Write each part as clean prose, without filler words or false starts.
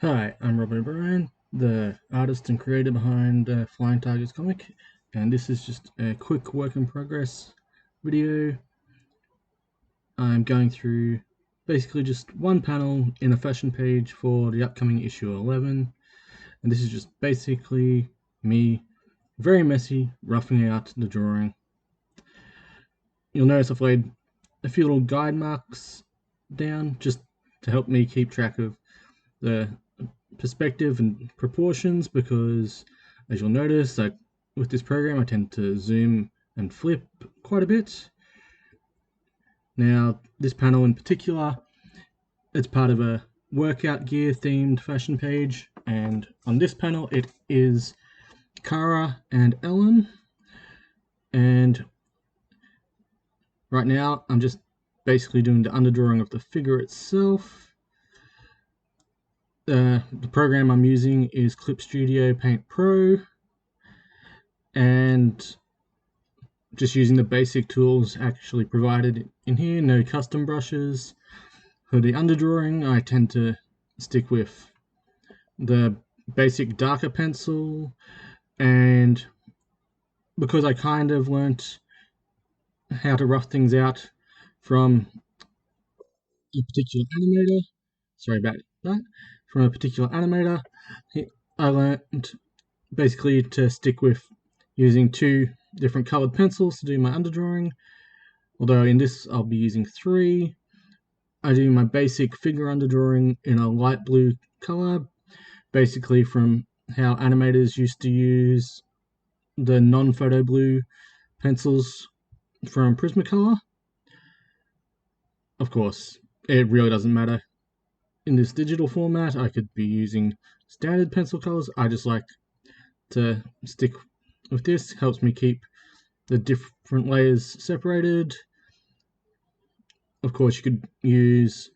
Hi, I'm Robin O'Brien, the artist and creator behind Flying Tigers comic, and this is just a quick work in progress video. I'm going through basically just one panel in a fashion page for the upcoming issue 11, and this is just basically me, very messy, roughing out the drawing. You'll notice I've laid a few little guide marks down just to help me keep track of the perspective and proportions, because as you'll notice, like with this program, I tend to zoom and flip quite a bit. Now, this panel in particular, it's part of a workout gear themed fashion page, and on this panel it is Kara and Ellen, and right now I'm just basically doing the underdrawing of the figure itself. The program I'm using is Clip Studio Paint Pro, and just using the basic tools actually provided in here, no custom brushes. For the underdrawing, I tend to stick with the basic darker pencil, and because I kind of learnt how to rough things out from a particular animator, sorry about that, from a particular animator, I learnt basically to stick with using two different colored pencils to do my underdrawing, although in this I'll be using three. I do my basic figure underdrawing in a light blue color, basically from how animators used to use the non-photo blue pencils from Prismacolor. Of course, it really doesn't matter. In this digital format, I could be using standard pencil colors. I just like to stick with this. It helps me keep the different layers separated. Of course, you could use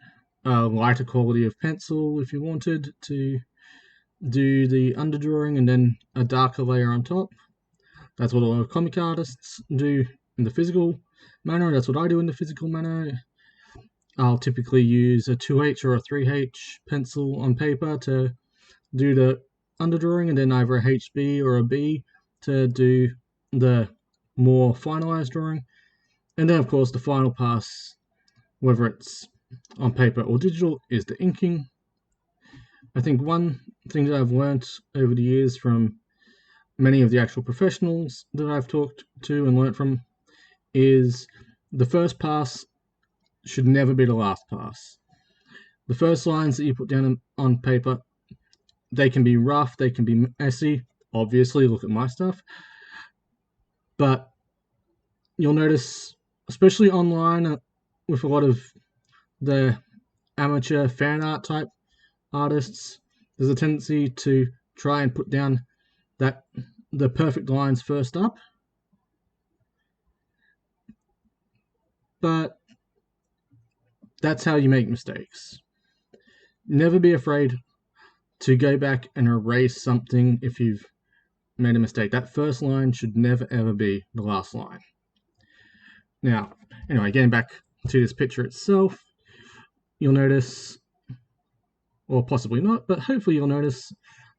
a lighter quality of pencil if you wanted to do the underdrawing and then a darker layer on top. That's what a lot of comic artists do in the physical manner. That's what I do in the physical manner. I'll typically use a 2H or a 3H pencil on paper to do the underdrawing, and then either a HB or a B to do the more finalized drawing. And then, of course, the final pass, whether it's on paper or digital, is the inking. I think one thing that I've learnt over the years from many of the actual professionals that I've talked to and learnt from is the first pass should never be the last pass. The first lines that you put down on paper, they can be rough, they can be messy. Obviously, look at my stuff. But you'll notice, especially online, with a lot of the amateur fan art type artists, there's a tendency to try and put down the perfect lines first up. But that's how you make mistakes. Never be afraid to go back and erase something if you've made a mistake. That first line should never ever be the last line. Now, anyway, getting back to this picture itself, you'll notice, or possibly not, but hopefully you'll notice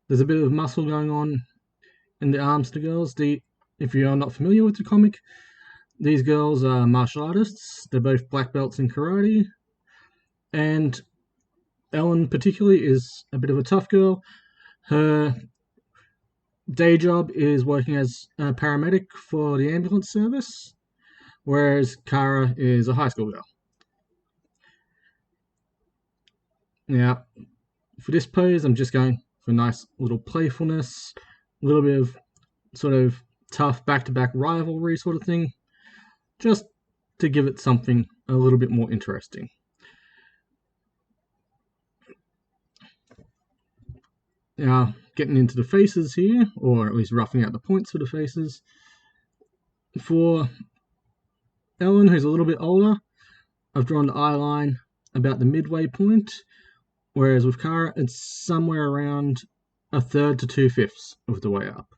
there's a bit of muscle going on in the arms of the girls. If you are not familiar with the comic, these girls are martial artists. They're both black belts in karate, and Ellen particularly is a bit of a tough girl. Her day job is working as a paramedic for the ambulance service, whereas Kara is a high school girl. Now, for this pose, I'm just going for a nice little playfulness, a little bit of sort of tough back-to-back rivalry sort of thing, just to give it something a little bit more interesting. Now, getting into the faces here, or at least roughing out the points for the faces. For Ellen, who's a little bit older, I've drawn the eye line about the midway point, whereas with Kara, it's somewhere around a third to 2/5 of the way up.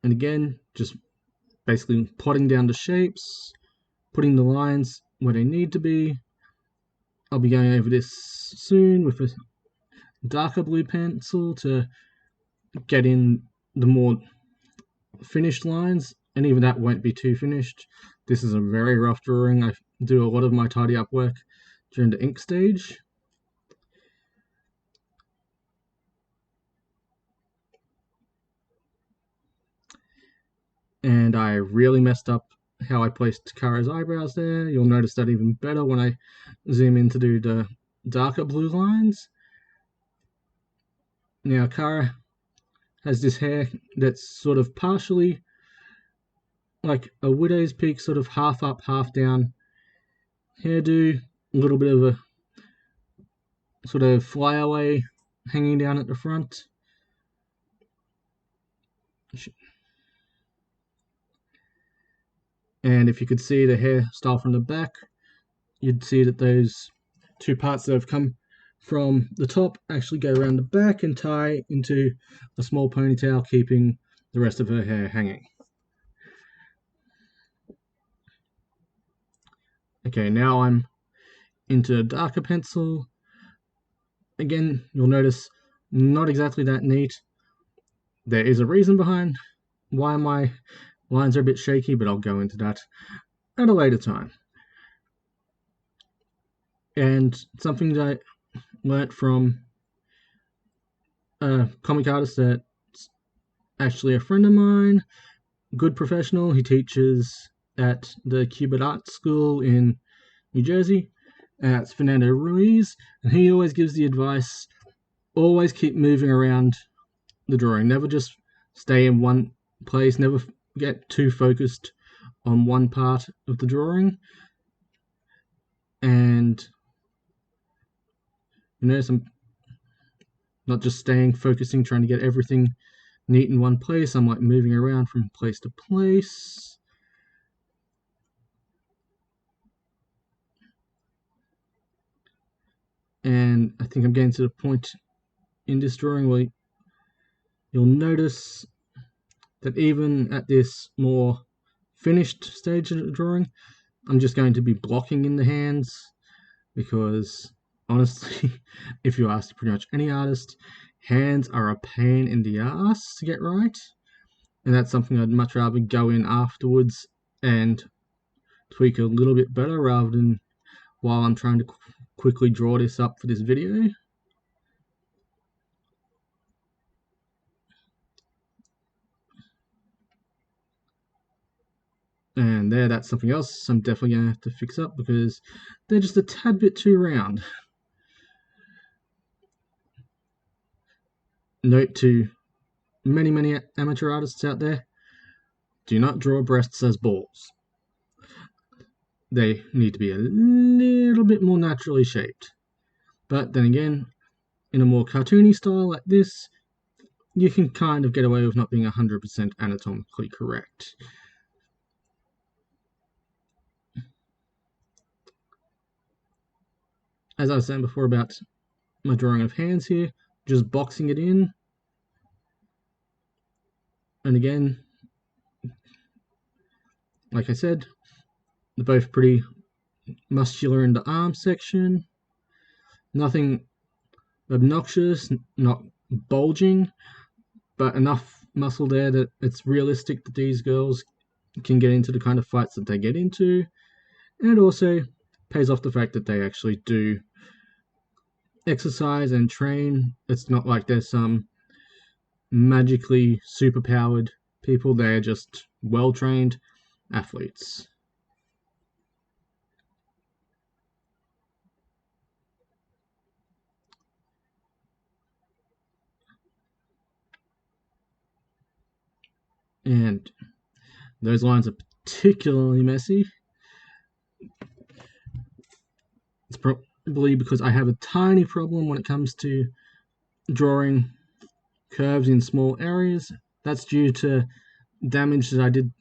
And again, just basically plotting down the shapes, putting the lines where they need to be, I'll be going over this soon with a darker blue pencil to get in the more finished lines, and even that won't be too finished. This is a very rough drawing. I do a lot of my tidy up work during the ink stage. And I really messed up how I placed Kara's eyebrows there. You'll notice that even better when I zoom in to do the darker blue lines. Now Kara has this hair that's sort of partially like a widow's peak, sort of half up, half down hairdo, a little bit of a sort of flyaway hanging down at the front. And if you could see the hairstyle from the back, you'd see that those two parts that have come from the top actually go around the back and tie into a small ponytail, keeping the rest of her hair hanging. Okay, now I'm into a darker pencil. Again, you'll notice not exactly that neat. There is a reason behind why my lines are a bit shaky, but I'll go into that at a later time. And something that I learnt from a comic artist that's actually a friend of mine, good professional. He teaches at the Cuban Art School in New Jersey. It's Fernando Ruiz, and he always gives the advice, always keep moving around the drawing. Never just stay in one place. Never get too focused on one part of the drawing. And you notice I'm not just focusing, trying to get everything neat in one place. I'm like moving around from place to place. And I think I'm getting to the point in this drawing where you'll notice that even at this more finished stage of the drawing, I'm just going to be blocking in the hands, because honestly, if you ask pretty much any artist, hands are a pain in the ass to get right, and that's something I'd much rather go in afterwards and tweak a little bit better rather than while I'm trying to quickly draw this up for this video. And there, that's something else I'm definitely going to have to fix up, because they're just a tad bit too round. Note to many amateur artists out there, do not draw breasts as balls. They need to be a little bit more naturally shaped. But then again, in a more cartoony style like this, you can kind of get away with not being 100% anatomically correct. As I was saying before about my drawing of hands here, just boxing it in. And again, like I said, they're both pretty muscular in the arm section. Nothing obnoxious, not bulging, but enough muscle there that it's realistic that these girls can get into the kind of fights that they get into. And it also pays off the fact that they actually do exercise and train. It's not like they're some magically superpowered people. They're just well-trained athletes. And those lines are particularly messy. It's probably because I have a tiny problem when it comes to drawing curves in small areas. That's due to damage that I did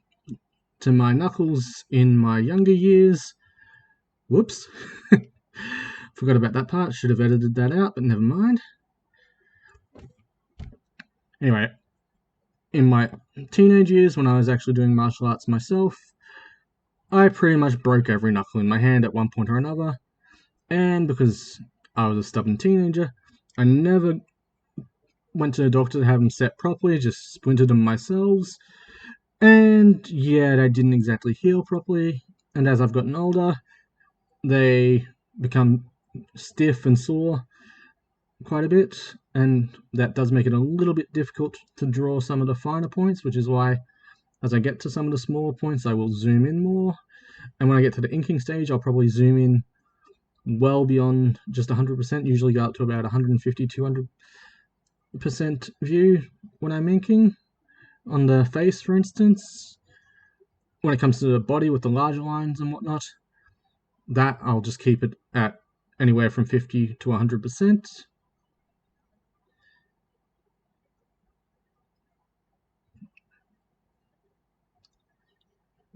to my knuckles in my younger years. Whoops. Forgot about that part. Should have edited that out, but never mind. Anyway, in my teenage years, when I was actually doing martial arts myself, I pretty much broke every knuckle in my hand at one point or another. And because I was a stubborn teenager, I never went to the doctor to have them set properly, just splintered them myself. And yeah, they didn't exactly heal properly. And as I've gotten older, they become stiff and sore quite a bit. And that does make it a little bit difficult to draw some of the finer points, which is why as I get to some of the smaller points, I will zoom in more. And when I get to the inking stage, I'll probably zoom in well beyond just 100%, usually go up to about 150, 200% view when I'm inking. On the face, for instance, when it comes to the body with the larger lines and whatnot, that I'll just keep it at anywhere from 50 to 100%.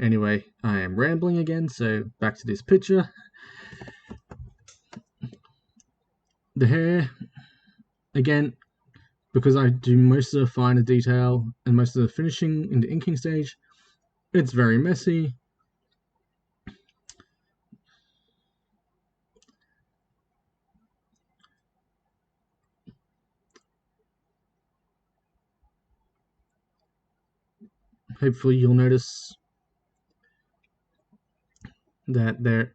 Anyway, I am rambling again, so back to this picture. The hair, again, because I do most of the finer detail and most of the finishing in the inking stage, it's very messy. Hopefully you'll notice that there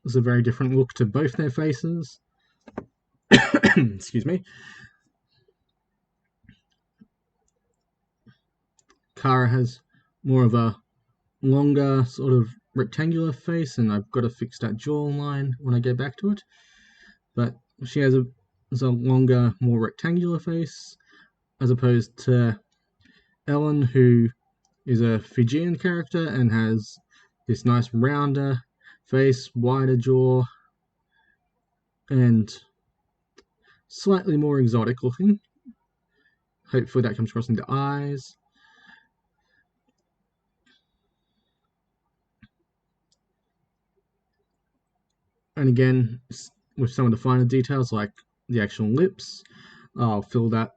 is a very different look to both their faces. Excuse me. Kara has more of a longer sort of rectangular face, and I've got to fix that jawline when I get back to it. But she has a longer, more rectangular face, as opposed to Ellen, who is a Fijian character and has this nice rounder face, wider jaw, and slightly more exotic looking. Hopefully that comes across in the eyes. And again, with some of the finer details like the actual lips, I'll fill that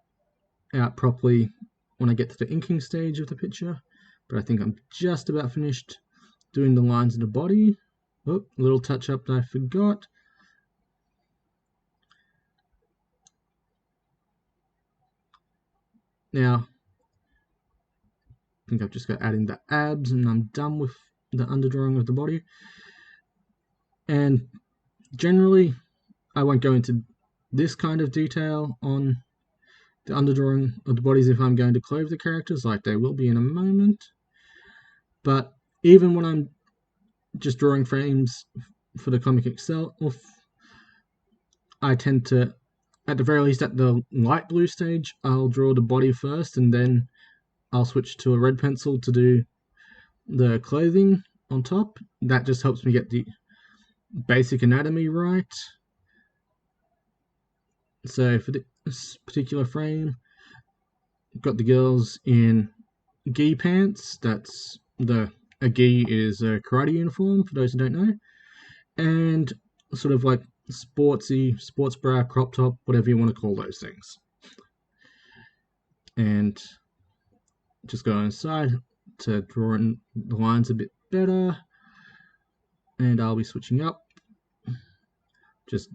out properly when I get to the inking stage of the picture. But I think I'm just about finished doing the lines of the body. Oh, a little touch up that I forgot. Now, I think I've just got adding the abs and I'm done with the underdrawing of the body. And generally, I won't go into this kind of detail on the underdrawing of the bodies if I'm going to clothe the characters, like they will be in a moment. But even when I'm just drawing frames for the comic itself, I tend to, at the very least at the light blue stage, I'll draw the body first and then I'll switch to a red pencil to do the clothing on top. That just helps me get the basic anatomy right. So for this particular frame, I've got the girls in gi pants. That's a gi is a karate uniform for those who don't know, and sort of like sportsy sports bra, crop top, whatever you want to call those things. And just go inside to draw in the lines a bit better, and I'll be switching up, just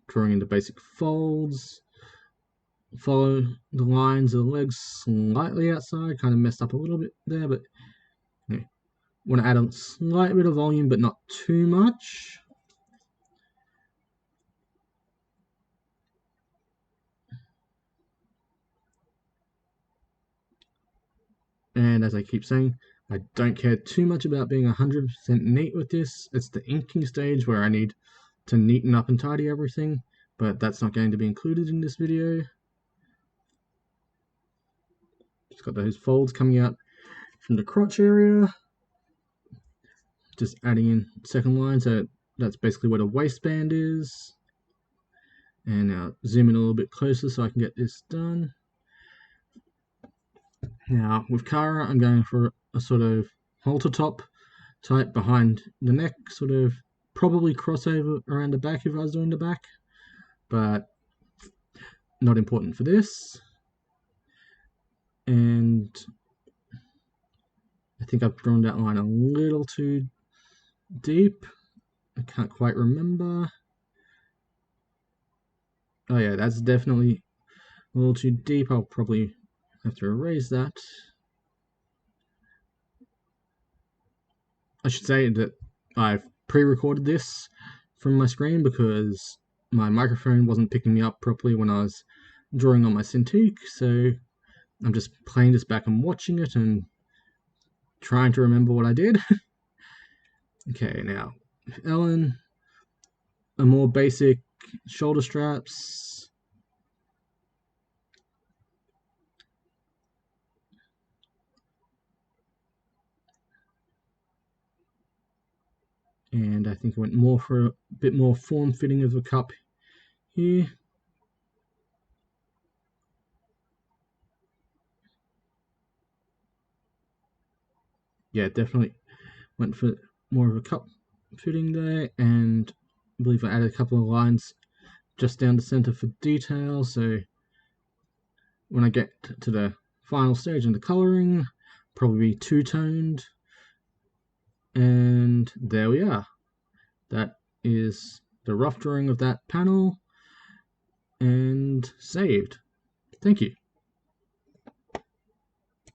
drawing in the basic folds. Follow the lines of the legs slightly outside, kind of messed up a little bit there, but yeah. Want to add a slight bit of volume, but not too much. And as I keep saying, I don't care too much about being 100% neat with this. It's the inking stage where I need to neaten up and tidy everything, but that's not going to be included in this video. Just got those folds coming out from the crotch area. Just adding in second line, so that's basically where the waistband is. And now zoom in a little bit closer so I can get this done. Now with Kara, I'm going for a sort of halter top type behind the neck, sort of probably crossover around the back if I was doing the back, but not important for this. And I think I've drawn that line a little too deep. I can't quite remember. Oh yeah, that's definitely a little too deep. I'll probably have to erase that. I should say that I've pre-recorded this from my screen because my microphone wasn't picking me up properly when I was drawing on my Cintiq, so I'm just playing this back and watching it and trying to remember what I did. Okay, now, Ellen, a more basic shoulder straps. And I think I went more for a bit more form-fitting of a cup here. Yeah, definitely went for more of a cup fitting there, and I believe I added a couple of lines just down the center for detail, so when I get to the final stage in the coloring, probably two-toned, and there we are. That is the rough drawing of that panel, and saved. Thank you.